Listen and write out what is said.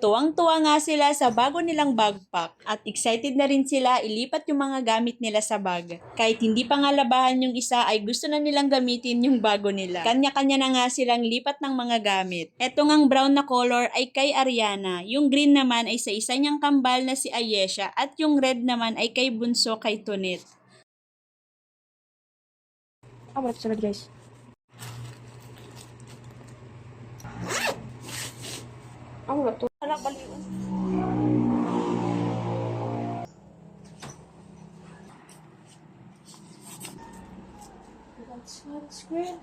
Tuwang-tuwa nga sila sa bago nilang backpack at excited na rin sila ilipat yung mga gamit nila sa bag. Kahit hindi pa nga labahan yung isa ay gusto na nilang gamitin yung bago nila. Kanya-kanya na nga silang lipat ng mga gamit. Eto ngang brown na color ay kay Ariana, yung green naman ay sa isa niyang kambal na si Ayesha at yung red naman ay kay bunso kay Tunit. Wala sunod guys. Wala to. Wala baliw. That's not square.